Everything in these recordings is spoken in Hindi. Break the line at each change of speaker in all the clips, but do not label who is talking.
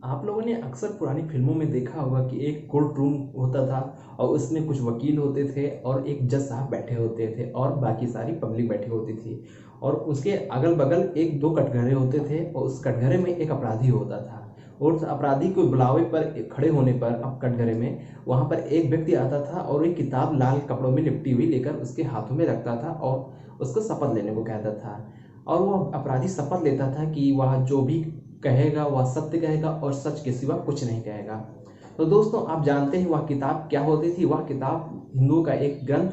आप लोगों ने अक्सर पुरानी फिल्मों में देखा होगा कि एक कोर्ट रूम होता था और उसमें कुछ वकील होते थे और एक जज साहब बैठे होते थे और बाकी सारी पब्लिक बैठी होती थी और उसके अगल बगल एक दो कटघरे होते थे और उस कटघरे में एक अपराधी होता था। और उस अपराधी को बुलावे पर खड़े होने पर अब कटघरे में वहाँ पर एक व्यक्ति आता था और एक किताब लाल कपड़ों में लिपटी हुई लेकर उसके हाथों में रखता था और उसको शपथ लेने को कहता था। और वो अपराधी शपथ लेता था कि वह जो भी कहेगा वह सत्य कहेगा और सच के सिवा कुछ नहीं कहेगा। तो दोस्तों, आप जानते हैं वह किताब क्या होती थी? वह किताब हिंदुओं का एक ग्रंथ,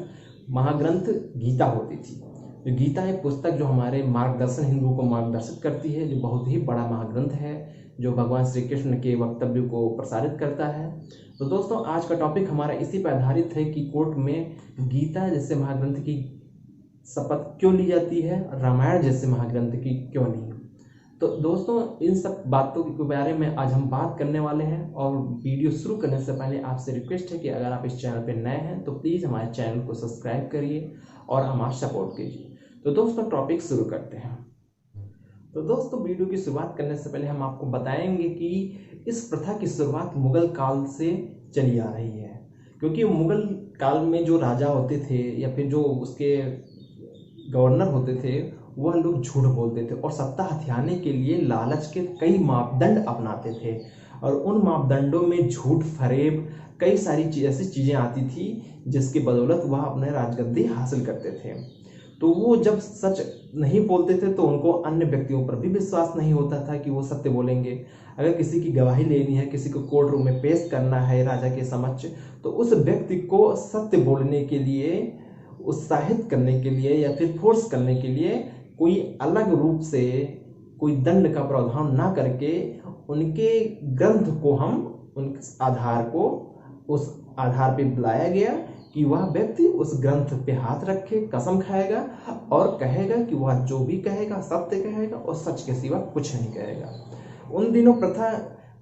महाग्रंथ गीता होती थी। जो गीता एक पुस्तक जो हमारे मार्गदर्शन, हिंदुओं को मार्गदर्शित करती है, जो बहुत ही बड़ा महाग्रंथ है, जो भगवान श्री कृष्ण के वक्तव्य को प्रसारित करता है। तो दोस्तों, आज का टॉपिक हमारा इसी पर आधारित है कि कोर्ट में गीता जैसे महाग्रंथ की शपथ क्यों ली जाती है, रामायण जैसे महाग्रंथ की क्यों नहीं। तो दोस्तों, इन सब बातों के बारे में आज हम बात करने वाले हैं। और वीडियो शुरू करने से पहले आपसे रिक्वेस्ट है कि अगर आप इस चैनल पर नए हैं तो प्लीज़ हमारे चैनल को सब्सक्राइब करिए और हमारा सपोर्ट कीजिए। तो दोस्तों, टॉपिक शुरू करते हैं। तो दोस्तों, वीडियो की शुरुआत करने से पहले हम आपको बताएंगे कि इस प्रथा की शुरुआत मुगल काल से चली आ रही है। क्योंकि मुगल काल में जो राजा होते थे या फिर जो उसके गवर्नर होते थे, वह लोग झूठ बोलते थे और सत्ता हथियाने के लिए लालच के कई मापदंड अपनाते थे। और उन मापदंडों में झूठ, फरेब, कई सारी ऐसी चीज़ें आती थी जिसकी बदौलत वह अपने राजगद्दी हासिल करते थे। तो वो जब सच नहीं बोलते थे तो उनको अन्य व्यक्तियों पर भी विश्वास नहीं होता था कि वो सत्य बोलेंगे। अगर किसी की गवाही लेनी है, किसी को कोर्ट रूम में पेश करना है राजा के समक्ष, तो उस व्यक्ति को सत्य बोलने के लिए, उत्साहित करने के लिए या फिर फोर्स करने के लिए कोई अलग रूप से कोई दंड का प्रावधान ना करके उनके ग्रंथ को उन आधार को उस आधार पे बुलाया गया कि वह व्यक्ति उस ग्रंथ पे हाथ रखे, कसम खाएगा और कहेगा कि वह जो भी कहेगा सत्य कहेगा और सच के सिवा कुछ नहीं कहेगा। उन दिनों प्रथा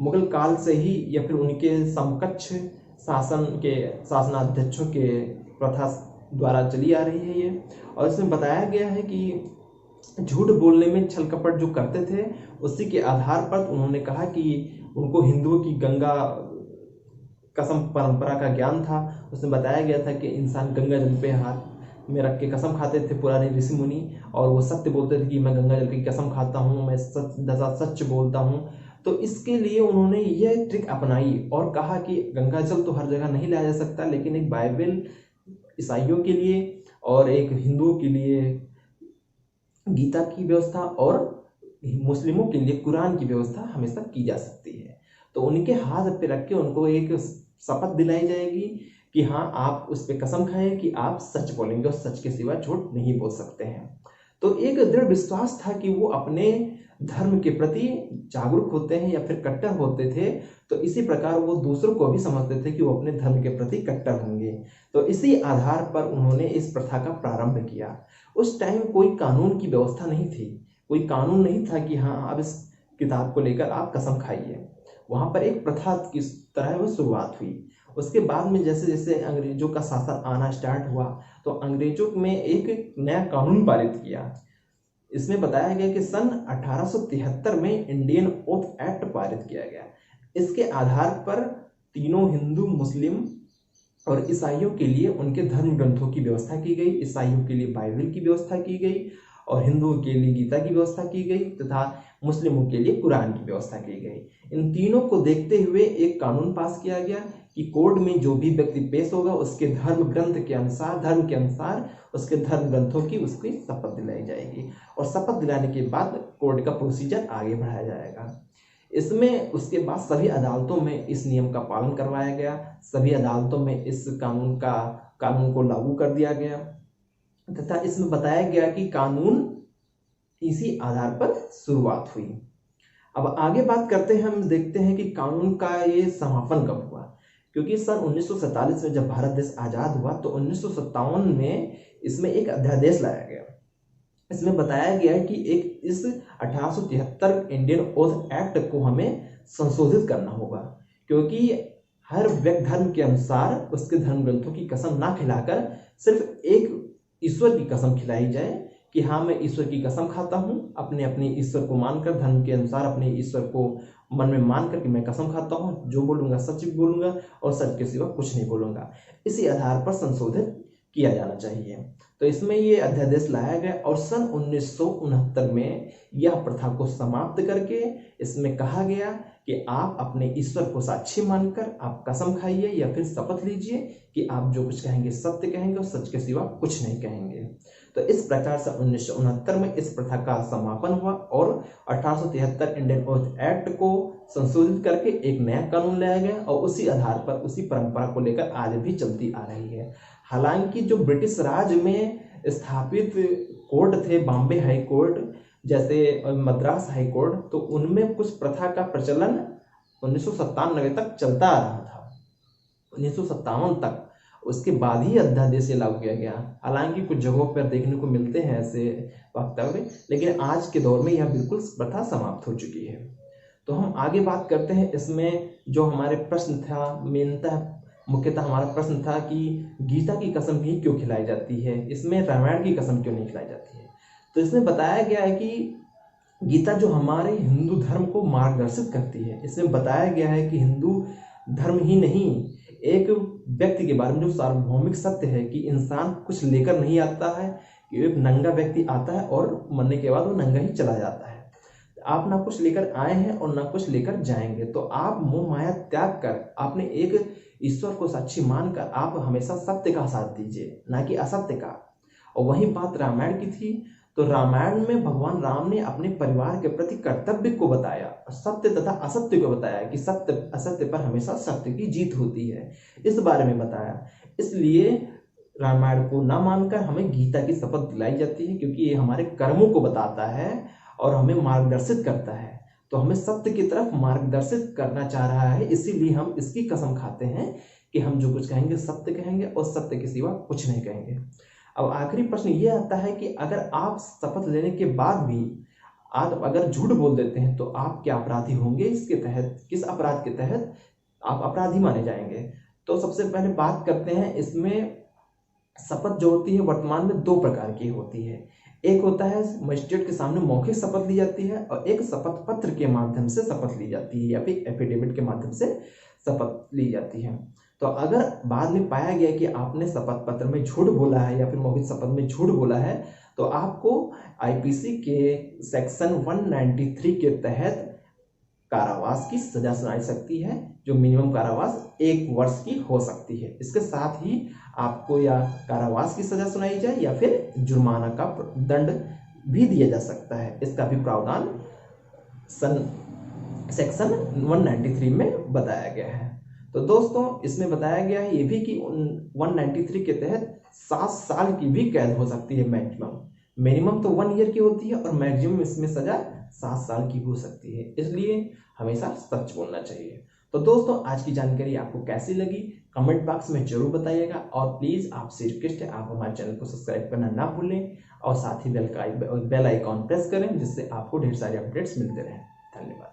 मुगल काल से ही या फिर उनके समकक्ष शासनाध्यक्षों के प्रथा द्वारा चली आ रही है ये। और इसमें बताया गया है कि झूठ बोलने में छल कपट जो करते थे, उसी के आधार पर उन्होंने कहा कि उनको हिंदुओं की गंगा कसम परंपरा का ज्ञान था। उसमें बताया गया था कि इंसान गंगा जल पे हाथ में रख के कसम खाते थे, पुराने ऋषि मुनि, और वो सत्य बोलते थे कि मैं गंगा जल की कसम खाता हूँ, मैं सच बोलता हूँ। तो इसके लिए उन्होंने यह ट्रिक अपनाई और कहा कि गंगा जल तो हर जगह नहीं लाया जा सकता, लेकिन एक बाइबल ईसाइयों के लिए और एक हिंदुओं के लिए गीता की व्यवस्था और मुस्लिमों के लिए कुरान की व्यवस्था हमेशा की जा सकती है। तो उनके हाथ पे रख के उनको एक शपथ दिलाई जाएगी कि हाँ, आप उस पर कसम खाएं कि आप सच बोलेंगे और सच के सिवा झूठ नहीं बोल सकते हैं। तो एक दृढ़ विश्वास था कि वो अपने धर्म के प्रति जागरूक होते हैं या फिर कट्टर होते थे। तो इसी प्रकार वो दूसरों को भी समझते थे कि वो अपने धर्म के प्रति कट्टर होंगे। तो इसी आधार पर उन्होंने इस प्रथा का प्रारंभ किया। उस टाइम कोई कानून की व्यवस्था नहीं थी, कोई कानून नहीं था कि हाँ, अब इस किताब को लेकर आप कसम खाइए। वहाँ पर एक प्रथा की तरह वो शुरुआत हुई। उसके बाद में जैसे जैसे अंग्रेजों का शासन आना स्टार्ट हुआ तो अंग्रेजों में एक नया कानून पारित किया। इसमें बताया गया कि सन 1873 में इंडियन ओथ एक्ट पारित किया गया। इसके आधार पर तीनों हिंदू, मुस्लिम और ईसाइयों के लिए उनके धर्म ग्रंथों की व्यवस्था की गई। ईसाइयों के लिए बाइबल की व्यवस्था की गई और हिंदुओं के लिए गीता की व्यवस्था की गई तथा मुस्लिमों के लिए कुरान की व्यवस्था की गई। इन तीनों को देखते हुए एक कानून पास किया गया कि कोर्ट में जो भी व्यक्ति पेश होगा उसके धर्म ग्रंथ के अनुसार, धर्म के अनुसार उसके धर्म ग्रंथों की उसकी शपथ दिलाई जाएगी और शपथ दिलाने के बाद कोर्ट का प्रोसीजर आगे बढ़ाया जाएगा। इसमें उसके बाद सभी अदालतों में इस नियम का पालन करवाया गया, सभी अदालतों में इस कानून को लागू कर दिया गया तथा इसमें बताया गया कि कानून इसी आधार पर शुरुआत हुई। अब आगे बात करते हैं, हम देखते हैं कि कानून का ये समापन कब हुआ। क्योंकि सन 1947 में जब भारत देश आज़ाद हुआ तो 1957 में इसमें एक अध्यादेश लाया गया। इसमें बताया गया कि इस 1873 इंडियन ओथ एक्ट को हमें संशोधित करना होगा, क्योंकि हर व्यक्ति धर्म के अनुसार उसके धर्म ग्रंथों की कसम ना खिलाकर सिर्फ एक ईश्वर की कसम खिलाई जाए कि हाँ मैं ईश्वर की कसम खाता हूँ, अपने ईश्वर को मानकर, धर्म के अनुसार अपने ईश्वर को मन में मान कर कि मैं कसम खाता हूँ, जो बोलूँगा सच बोलूँगा और सच के सिवा कुछ नहीं बोलूँगा। इसी आधार पर संशोधित किया जाना चाहिए। तो इसमें ये अध्यादेश लाया गया और सन 1969 में यह प्रथा को समाप्त करके इसमें कहा गया कि आप अपने ईश्वर को साक्षी मानकर आप कसम खाइए या फिर शपथ लीजिए कि आप जो कुछ कहेंगे सत्य कहेंगे और सच के सिवा कुछ नहीं कहेंगे। तो इस प्रकार से 1969 में इस प्रथा का समापन हुआ और 1873 इंडियन ओथ एक्ट को संशोधित करके एक नया कानून लाया गया और उसी आधार पर उसी परंपरा को लेकर आज भी चलती आ रही है। हालांकि जो ब्रिटिश राज में स्थापित कोर्ट थे, बॉम्बे हाई कोर्ट जैसे मद्रास हाई कोर्ट, तो उनमें कुछ प्रथा का प्रचलन 1997 तक चलता आ रहा था, 1957 तक। उसके बाद ही अध्यादेश लागू किया गया। हालांकि कुछ जगहों पर देखने को मिलते हैं ऐसे वक्तव्य, लेकिन आज के दौर में यह बिल्कुल प्रथा समाप्त हो चुकी है। तो हम आगे बात करते हैं। इसमें जो हमारे प्रश्न था, मुख्यतः हमारा प्रश्न था कि गीता की कसम ही क्यों खिलाई जाती है, इसमें रामायण की कसम क्यों नहीं खिलाई जाती है। तो इसमें बताया गया है कि गीता जो हमारे हिंदू धर्म को मार्गदर्शित करती है, इसमें बताया गया है कि हिंदू धर्म ही नहीं, एक व्यक्ति के बारे में जो सार्वभौमिक सत्य है कि इंसान कुछ लेकर नहीं आता है, कि एक नंगा व्यक्ति आता है और मरने के बाद वो नंगा ही चला जाता है। आप ना कुछ लेकर आए हैं और ना कुछ लेकर जाएंगे। तो आप मोह माया त्याग कर आपने एक ईश्वर को साक्षी मानकर आप हमेशा सत्य का साथ दीजिए, ना कि असत्य का। और वही बात रामायण की थी। तो रामायण में भगवान राम ने अपने परिवार के प्रति कर्तव्य को बताया, सत्य तथा असत्य को बताया कि सत्य असत्य पर हमेशा सत्य की जीत होती है, इस बारे में बताया। इसलिए रामायण को ना मानकर हमें गीता की शपथ दिलाई जाती है, क्योंकि ये हमारे कर्मों को बताता है और हमें मार्गदर्शित करता है। तो हमें सत्य की तरफ मार्गदर्शित करना चाह रहा है, इसीलिए हम इसकी कसम खाते हैं कि हम जो कुछ कहेंगे सत्य कहेंगे और सत्य के सिवा कुछ नहीं कहेंगे। अब आखिरी प्रश्न ये आता है कि अगर आप शपथ लेने के बाद भी आप अगर झूठ बोल देते हैं तो आप क्या अपराधी होंगे, इसके तहत किस अपराध के तहत आप अपराधी माने जाएंगे। तो सबसे पहले बात करते हैं, इसमें शपथ जो होती है वर्तमान में दो प्रकार की होती है। एक होता है मजिस्ट्रेट के सामने मौखिक शपथ ली जाती है और एक शपथ पत्र के माध्यम से शपथ ली जाती है या फिर एफिडेविट के माध्यम से शपथ ली जाती है। तो अगर बाद में पाया गया कि आपने शपथ पत्र में झूठ बोला है या फिर मौखिक शपथ में झूठ बोला है, तो आपको आईपीसी के सेक्शन 193 के तहत कारावास की सजा सुनाई सकती है, जो मिनिमम कारावास 1 वर्ष की हो सकती है। इसके साथ ही आपको या कारावास की सजा सुनाई जाए या फिर जुर्माना का दंड भी दिया जा सकता है। इसका भी प्रावधान सेक्शन 193 में बताया गया है। तो दोस्तों इसमें बताया गया है ये भी कि 193 के तहत 7 साल की भी कैद हो सकती है मैक्सिमम। मिनिमम तो 1 ईयर की होती है और मैक्सिमम इसमें सजा 7 साल की हो सकती है। इसलिए हमेशा सच बोलना चाहिए। तो दोस्तों आज की जानकारी आपको कैसी लगी कमेंट बॉक्स में जरूर बताइएगा और प्लीज़ आपसे रिक्वेस्ट है आप हमारे चैनल को सब्सक्राइब करना ना भूलें और साथ ही बेल आइकॉन प्रेस करें, जिससे आपको ढेर सारे अपडेट्स मिलते रहें। धन्यवाद।